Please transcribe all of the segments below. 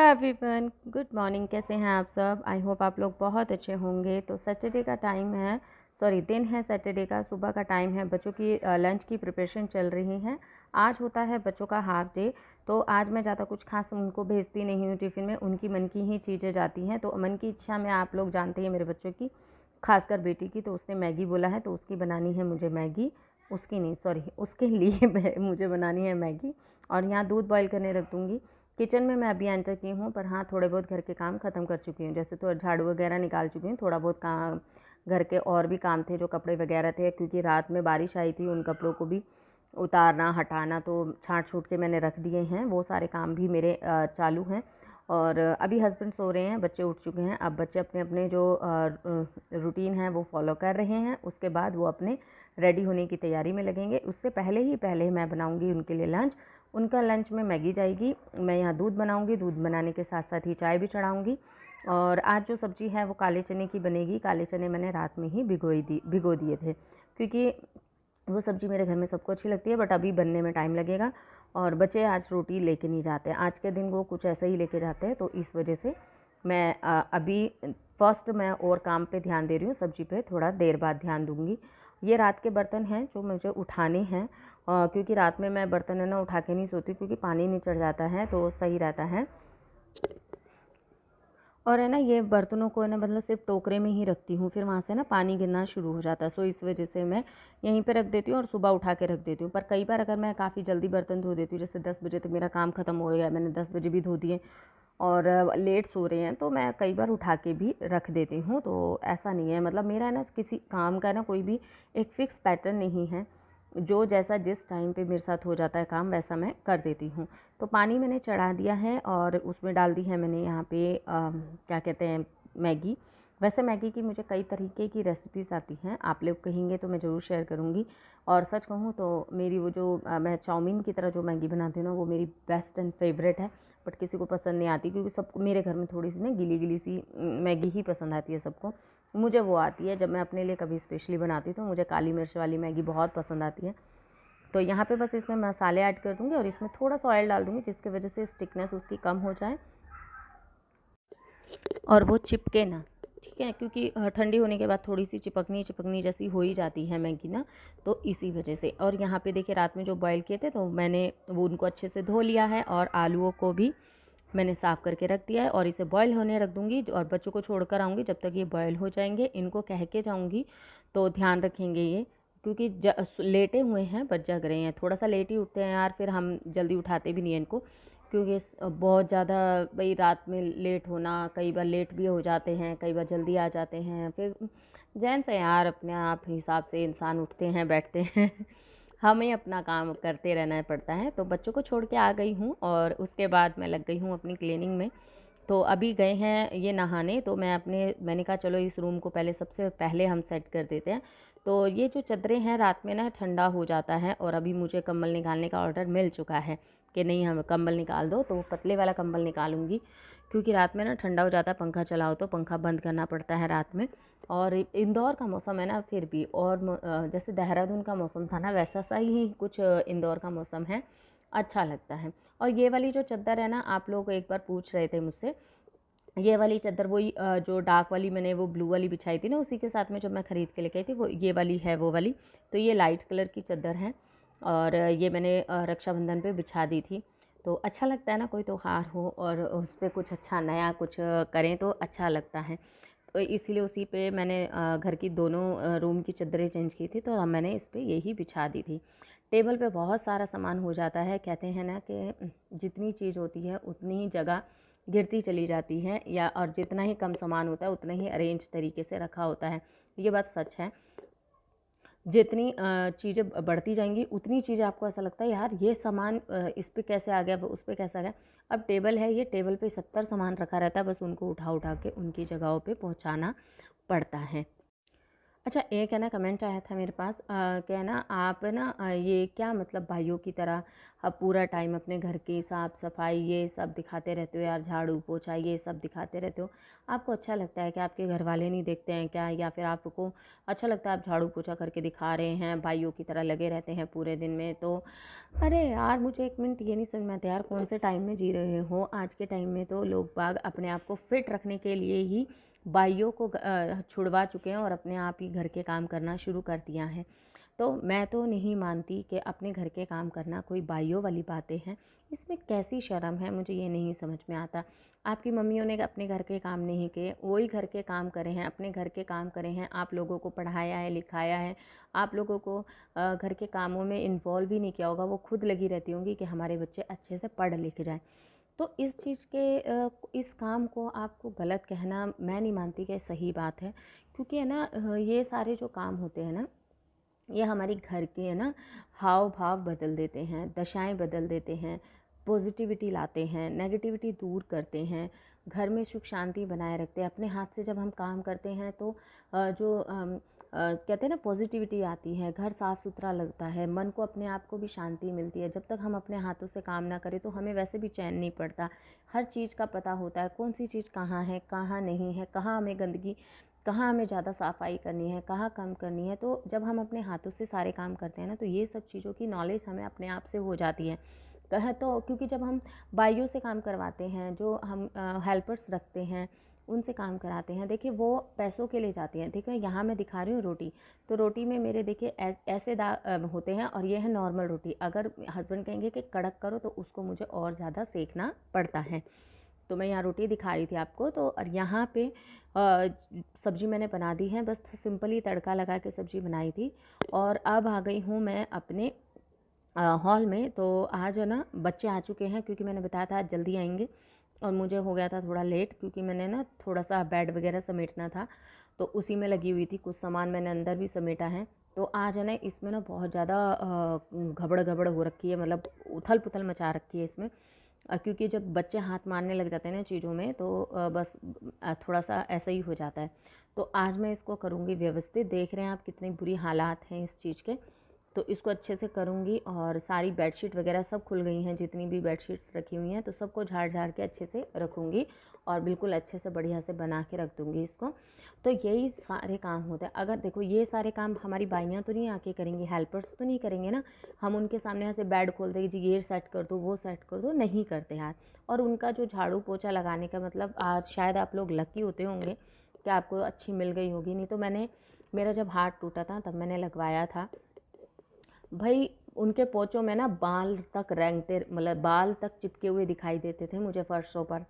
Everyone, good morning. कैसे हैं आप सब? आई होप आप लोग बहुत अच्छे होंगे। तो सैटरडे का टाइम है, दिन है सैटरडे का, सुबह का टाइम है। बच्चों की लंच की प्रिपरेशन चल रही है। आज होता है बच्चों का हाफ डे, तो आज मैं ज़्यादा कुछ खास उनको भेजती नहीं हूँ टिफ़िन में। उनकी मन की ही चीज़ें जाती हैं। तो मन की इच्छा में आप लोग जानते हैं मेरे बच्चों की, खासकर बेटी की। तो उसने मैगी बोला है, तो उसकी बनानी है मुझे मैगी। उसकी नहीं, उसके लिए मुझे बनानी है मैगी। और यहाँ दूध बॉईल करने रख दूँगी। किचन में मैं अभी एंटर की हूँ, पर हाँ थोड़े बहुत घर के काम ख़त्म कर चुकी हूँ। जैसे तो झाड़ू वगैरह निकाल चुकी हूँ। थोड़ा बहुत काम घर के और भी काम थे, जो कपड़े वगैरह थे, क्योंकि रात में बारिश आई थी। उन कपड़ों को भी उतारना हटाना तो छांट छूट के मैंने रख दिए हैं। वो सारे काम भी मेरे चालू हैं। और अभी हस्बैंड सो रहे हैं, बच्चे उठ चुके हैं। अब बच्चे अपने अपने जो रूटीन है वो फॉलो कर रहे हैं। उसके बाद वो अपने रेडी होने की तैयारी में लगेंगे। उससे पहले मैं बनाऊंगी उनके लिए लंच। उनका लंच में मैगी जाएगी। मैं यहाँ दूध बनाऊंगी, दूध बनाने के साथ साथ ही चाय भी चढ़ाऊंगी। और आज जो सब्ज़ी है वो काले चने की बनेगी। काले चने मैंने रात में ही भिगो दिए थे, क्योंकि वो सब्ज़ी मेरे घर में सबको अच्छी लगती है। बट अभी बनने में टाइम लगेगा। और बच्चे आज रोटी लेके नहीं जाते, आज के दिन वो कुछ ऐसा ही लेके जाते हैं। तो इस वजह से मैं अभी फर्स्ट मैं और काम पे ध्यान दे रही हूँ, सब्ज़ी पे थोड़ा देर बाद ध्यान दूँगी। ये रात के बर्तन हैं जो मुझे उठाने हैं, क्योंकि रात में मैं बर्तन है ना उठा के नहीं सोती, क्योंकि पानी नहीं चढ़ जाता है तो सही रहता है। और है ना, ये बर्तनों को है ना, मतलब सिर्फ टोकरे में ही रखती हूँ, फिर वहाँ से ना पानी गिरना शुरू हो जाता है। सो इस वजह से मैं यहीं पे रख देती हूँ और सुबह उठा के रख देती हूँ। पर कई बार अगर मैं काफ़ी जल्दी बर्तन धो देती हूँ, जैसे 10 बजे तक मेरा काम ख़त्म हो गया, मैंने 10 बजे भी धो दिए और लेट सो रहे हैं, तो मैं कई बार उठा के भी रख देती हूँ। तो ऐसा नहीं है, मतलब मेरा ना किसी काम का ना कोई भी एक फ़िक्स पैटर्न नहीं है। जो जैसा जिस टाइम पे मेरे साथ हो जाता है काम, वैसा मैं कर देती हूँ। तो पानी मैंने चढ़ा दिया है और उसमें डाल दी है मैंने यहाँ पे क्या कहते हैं, मैगी। वैसे मैगी की मुझे कई तरीके की रेसिपीज़ आती हैं, आप लोग कहेंगे तो मैं ज़रूर शेयर करूँगी। और सच कहूँ तो मेरी वो जो मैं चाउमीन की तरह जो मैगी बनाती हूँ ना, वो मेरी बेस्ट एंड फेवरेट है। बट किसी को पसंद नहीं आती, क्योंकि सबको मेरे घर में थोड़ी सी ना गीली गीली सी मैगी ही पसंद आती है सबको। मुझे वो आती है, जब मैं अपने लिए कभी स्पेशली बनाती हूँ तो मुझे काली मिर्च वाली मैगी बहुत पसंद आती है। तो यहाँ पे बस इसमें मसाले ऐड कर दूँगी और इसमें थोड़ा सा ऑयल डाल दूँगी, जिसकी वजह से स्टिकनेस उसकी कम हो जाए और वो चिपके ना। ठीक है, क्योंकि ठंडी होने के बाद थोड़ी सी चिपकनी चिपकनी जैसी हो ही जाती है मैगी ना, तो इसी वजह से। और यहाँ पे देखिए, रात में जो बॉईल किए थे तो मैंने वो उनको अच्छे से धो लिया है और आलूओं को भी मैंने साफ़ करके रख दिया है और इसे बॉईल होने रख दूँगी। और बच्चों को छोड़ कर आऊँगी, जब तक ये बॉईल हो जाएंगे इनको कह के जाऊँगी, तो ध्यान रखेंगे ये, क्योंकि लेटे हुए हैं बट जग रहे हैं। थोड़ा सा लेट ही उठते हैं यार, फिर हम जल्दी उठाते भी नहीं हैं इनको, क्योंकि बहुत ज़्यादा भाई रात में लेट होना, कई बार लेट भी हो जाते हैं, कई बार जल्दी आ जाते हैं। फिर जेंट्स हैं यार, अपने आप हिसाब से इंसान उठते हैं बैठते हैं हमें अपना काम करते रहना पड़ता है। तो बच्चों को छोड़ के आ गई हूँ और उसके बाद मैं लग गई हूँ अपनी क्लीनिंग में। तो अभी गए हैं ये नहाने, तो मैंने कहा चलो इस रूम को पहले, सबसे पहले हम सेट कर देते हैं। तो ये जो चादरें हैं रात में ना ठंडा हो जाता है, और अभी मुझे कंबल निकालने का ऑर्डर मिल चुका है कि नहीं हमें कंबल निकाल दो, तो पतले वाला कंबल निकालूंगी, क्योंकि रात में ना ठंडा हो जाता है। पंखा चलाओ तो पंखा बंद करना पड़ता है रात में। और इंदौर का मौसम है ना, फिर भी, और जैसे देहरादून का मौसम था ना, वैसा सा ही कुछ इंदौर का मौसम है, अच्छा लगता है। और ये वाली जो चादर है ना, आप लोग एक बार पूछ रहे थे मुझसे, ये वाली चादर वही जो डार्क वाली मैंने वो ब्लू वाली बिछाई थी ना, उसी के साथ में जब मैं ख़रीद के लेके आई थी, वो ये वाली है वो वाली। तो ये लाइट कलर की चादर है और ये मैंने रक्षाबंधन पे बिछा दी थी। तो अच्छा लगता है ना, कोई त्यौहार हो और उस पर कुछ अच्छा नया कुछ करें तो अच्छा लगता है। तो इसीलिए उसी पे मैंने घर की दोनों रूम की चादरें चेंज की थी, तो मैंने इस पर यही बिछा दी थी। टेबल पे बहुत सारा सामान हो जाता है, कहते हैं ना कि जितनी चीज़ होती है उतनी ही जगह गिरती चली जाती है, या और जितना ही कम सामान होता है उतना ही अरेंज तरीके से रखा होता है। ये बात सच है। जितनी चीज़ें बढ़ती जाएंगी उतनी चीज़ें आपको ऐसा लगता है यार ये सामान इस पे कैसे आ गया, वो उस पे कैसे आ गया। अब टेबल है, ये टेबल पे 70 सामान रखा रहता है, बस उनको उठा उठा के उनकी जगहों पे पहुंचाना पड़ता है। अच्छा, एक है ना कमेंट आया था मेरे पास, क्या है ना आप ना ये क्या मतलब भाइयों की तरह अब पूरा टाइम अपने घर की साफ़ सफाई ये सब दिखाते रहते हो यार, झाड़ू पोछा ये सब दिखाते रहते हो। आपको अच्छा लगता है कि आपके घर वाले नहीं देखते हैं क्या, या फिर आपको अच्छा लगता है आप झाड़ू पोछा करके दिखा रहे हैं, भाइयों की तरह लगे रहते हैं पूरे दिन में? तो अरे यार, मुझे एक मिनट ये नहीं समझ में आता यार, कौन से टाइम में जी रहे हो? आज के टाइम में तो लोग बाग अपने आप को फिट रखने के लिए ही बाइयों को छुड़वा चुके हैं और अपने आप ही घर के काम करना शुरू कर दिया है। तो मैं तो नहीं मानती कि अपने घर के काम करना कोई बाइयों वाली बातें हैं। इसमें कैसी शर्म है, मुझे ये नहीं समझ में आता। आपकी मम्मियों ने अपने घर के काम नहीं किए, वही घर के काम करे हैं, अपने घर के काम करे हैं, आप लोगों को पढ़ाया है, लिखाया है, आप लोगों को घर के कामों में इन्वॉल्व भी नहीं किया होगा। वो खुद लगी रहती होंगी कि हमारे बच्चे अच्छे से पढ़ लिख जाएँ। तो इस चीज़ के इस काम को आपको गलत कहना मैं नहीं मानती कि सही बात है, क्योंकि है ना ये सारे जो काम होते हैं ना, ये हमारी घर के है ना हाव भाव बदल देते हैं, दशाएं बदल देते हैं, पॉजिटिविटी लाते हैं, नेगेटिविटी दूर करते हैं, घर में सुख शांति बनाए रखते हैं। अपने हाथ से जब हम काम करते हैं तो कहते हैं ना पॉजिटिविटी आती है, घर साफ़ सुथरा लगता है, मन को अपने आप को भी शांति मिलती है। जब तक हम अपने हाथों से काम ना करें तो हमें वैसे भी चैन नहीं पड़ता। हर चीज़ का पता होता है, कौन सी चीज़ कहाँ है, कहाँ नहीं है, कहाँ हमें गंदगी, कहाँ हमें ज़्यादा सफाई करनी है, कहाँ कम करनी है। तो जब हम अपने हाथों से सारे काम करते हैं ना, तो ये सब चीज़ों की नॉलेज हमें अपने आप से हो जाती है। कहें तो क्योंकि जब हम बाइयों से काम करवाते हैं, जो हम हेल्पर्स रखते हैं, उनसे काम कराते हैं, देखिए वो पैसों के लिए जाती हैं। देखिए यहाँ मैं दिखा रही हूँ रोटी, तो रोटी में मेरे देखिए ऐसे दाग होते हैं, और ये है नॉर्मल रोटी। अगर हस्बैंड कहेंगे कि कड़क करो तो उसको मुझे और ज़्यादा सेकना पड़ता है। तो मैं यहाँ रोटी दिखा रही थी आपको, तो और यहाँ पे सब्जी मैंने बना दी है, बस सिंपली तड़का लगा के सब्जी बनाई थी। और अब आ गई हूँ मैं अपने हॉल में। तो आज है ना बच्चे आ चुके हैं, क्योंकि मैंने बताया था आज जल्दी आएंगे, और मुझे हो गया था थोड़ा लेट, क्योंकि मैंने ना थोड़ा सा बेड वगैरह समेटना था, तो उसी में लगी हुई थी। कुछ सामान मैंने अंदर भी समेटा है। तो आज है ना इसमें ना बहुत ज़्यादा घबड़ घबड़ हो रखी है, मतलब उथल पुथल मचा रखी है इसमें। क्योंकि जब बच्चे हाथ मारने लग जाते हैं ना चीज़ों में, तो बस थोड़ा सा ऐसा ही हो जाता है। तो आज मैं इसको करूँगी व्यवस्थित। देख रहे हैं आप कितनी बुरी हालात हैं इस चीज़ के। तो इसको अच्छे से करूँगी, और सारी बेडशीट वगैरह सब खुल गई हैं, जितनी भी बेडशीट्स रखी हुई हैं, तो सबको झाड़ झाड़ के अच्छे से रखूँगी, और बिल्कुल अच्छे से बढ़िया से बना के रख दूँगी इसको। तो यही सारे काम होते हैं। अगर देखो ये सारे काम हमारी बाइयाँ तो नहीं आके करेंगी, हेल्पर्स तो नहीं करेंगे ना। हम उनके सामने ऐसे बेड खोल देंगे, जी ये सेट कर दो, वो सेट कर दो, नहीं करते यार। और उनका जो झाड़ू पोछा लगाने का मतलब, आज शायद आप लोग लकी होते होंगे कि आपको अच्छी मिल गई होगी, नहीं तो मेरा जब हाथ टूटा था तब मैंने लगवाया था भाई। उनके पोंछों में ना बाल तक रेंगते, मतलब बाल तक चिपके हुए दिखाई देते थे मुझे फर्शों पर,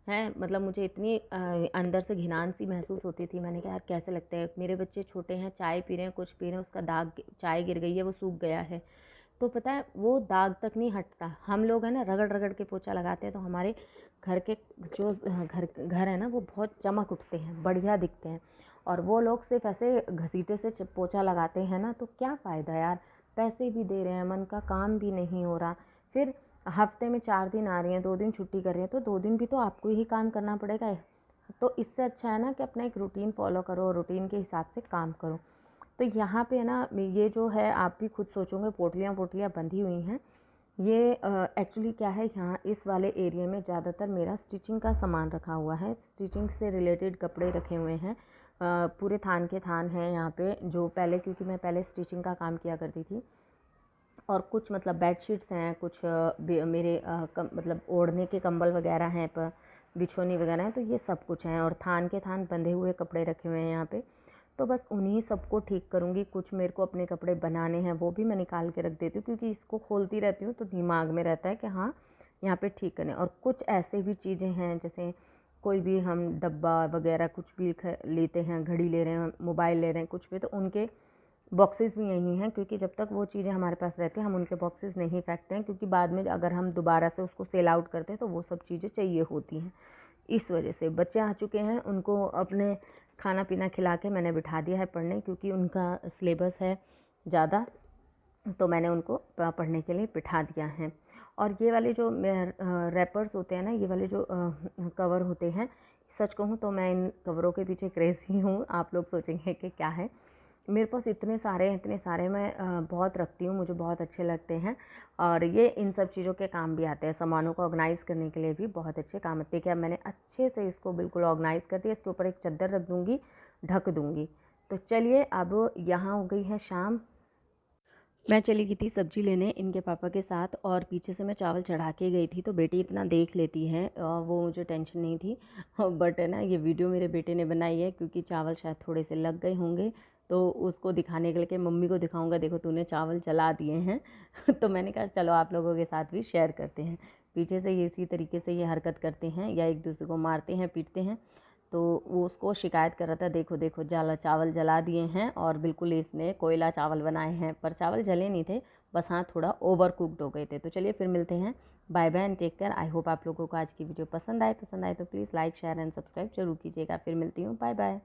हैं। मतलब मुझे इतनी अंदर से घिनान सी महसूस होती थी। मैंने कहा यार कैसे लगते हैं, मेरे बच्चे छोटे हैं, चाय पी रहे हैं, कुछ पी रहे हैं, उसका दाग, चाय गिर गई है, वो सूख गया है, तो पता है वो दाग तक नहीं हटता। हम लोग है ना रगड़ रगड़ के पोछा लगाते हैं, तो हमारे घर के जो घर है ना, वो बहुत चमक उठते हैं, बढ़िया दिखते हैं। और वो लोग सिर्फ ऐसे घसीटे से पोछा लगाते हैं ना, तो क्या फ़ायदा यार, पैसे भी दे रहे हैं, मन का काम भी नहीं हो रहा। फिर हफ्ते में 4 दिन आ रही हैं, 2 दिन छुट्टी कर रही हैं, तो 2 दिन भी तो आपको ही काम करना पड़ेगा। तो इससे अच्छा है ना कि अपना एक रूटीन फॉलो करो और रूटीन के हिसाब से काम करो। तो यहाँ पे ना ये जो है, आप भी खुद सोचोगे, पोटलियाँ पोटलियाँ बंधी हुई हैं। ये एक्चुअली क्या है, यहाँ इस वाले एरिया में ज़्यादातर मेरा स्टिचिंग का सामान रखा हुआ है, स्टिचिंग से रिलेटेड कपड़े रखे हुए हैं। पूरे थान के थान हैं यहाँ पे, जो पहले, क्योंकि मैं पहले स्टिचिंग का काम किया करती थी। और कुछ मतलब बेडशीट्स हैं, कुछ मेरे मतलब ओढ़ने के कंबल वगैरह हैं, पर बिछोनी वगैरह हैं, तो ये सब कुछ हैं। और थान के थान बंधे हुए कपड़े रखे हुए हैं यहाँ पे। तो बस उन्हीं सबको ठीक करूँगी। कुछ मेरे को अपने कपड़े बनाने हैं, वो भी मैं निकाल के रख देती हूँ, क्योंकि इसको खोलती रहती हूँ तो दिमाग में रहता है कि हाँ यहाँ पे ठीक करने। और कुछ ऐसे भी चीज़ें हैं, जैसे कोई भी हम डब्बा वगैरह कुछ भी लेते हैं, घड़ी ले रहे हैं, मोबाइल ले रहे हैं, कुछ भी, तो उनके बॉक्सेस भी यही हैं। क्योंकि जब तक वो चीज़ें हमारे पास रहती हैं, हम उनके बॉक्सेस नहीं फेंकते हैं, क्योंकि बाद में अगर हम दोबारा से उसको सेल आउट करते हैं तो वो सब चीज़ें चाहिए होती हैं। इस वजह से बच्चे आ चुके हैं, उनको अपने खाना पीना खिला के मैंने बिठा दिया है पढ़ने, क्योंकि उनका सिलेबस है ज़्यादा, तो मैंने उनको पढ़ने के लिए बिठा दिया है। और ये वाले जो रैपर्स होते हैं ना, ये वाले जो कवर होते हैं, सच कहूँ तो मैं इन कवरों के पीछे क्रेज़ी हूँ। आप लोग सोचेंगे कि क्या है, मेरे पास इतने सारे हैं, इतने सारे मैं बहुत रखती हूँ, मुझे बहुत अच्छे लगते हैं और ये इन सब चीज़ों के काम भी आते हैं, सामानों को ऑर्गेनाइज़ करने के लिए भी बहुत अच्छे काम आते हैं। क्या मैंने अच्छे से इसको बिल्कुल ऑर्गेनाइज़ कर दिया, इसके ऊपर एक चादर रख दूँगी, ढक दूँगी। तो चलिए अब यहाँ हो गई है शाम। मैं चली गई थी सब्ज़ी लेने इनके पापा के साथ और पीछे से मैं चावल चढ़ा के गई थी, तो बेटी इतना देख लेती है, वो मुझे टेंशन नहीं थी। बट है ना, ये वीडियो मेरे बेटे ने बनाई है क्योंकि चावल शायद थोड़े से लग गए होंगे, तो उसको दिखाने के लिए कि मम्मी को दिखाऊंगा, देखो तूने चावल जला दिए हैं। तो मैंने कहा चलो आप लोगों के साथ भी शेयर करते हैं। पीछे से ये इसी तरीके से ये हरकत करते हैं या एक दूसरे को मारते हैं, पीटते हैं। तो वो उसको शिकायत कर रहा था, देखो देखो चावल जला दिए हैं और बिल्कुल इसने कोयला चावल बनाए हैं, पर चावल जले नहीं थे, बस हाँ थोड़ा ओवर कुक्ड हो गए थे। तो चलिए फिर मिलते हैं, bye bye and take care. I hope आप लोगों को आज की वीडियो पसंद आए तो please like share and subscribe जरूर कीजिएगा। फिर मिलती हूँ, बाय बाय।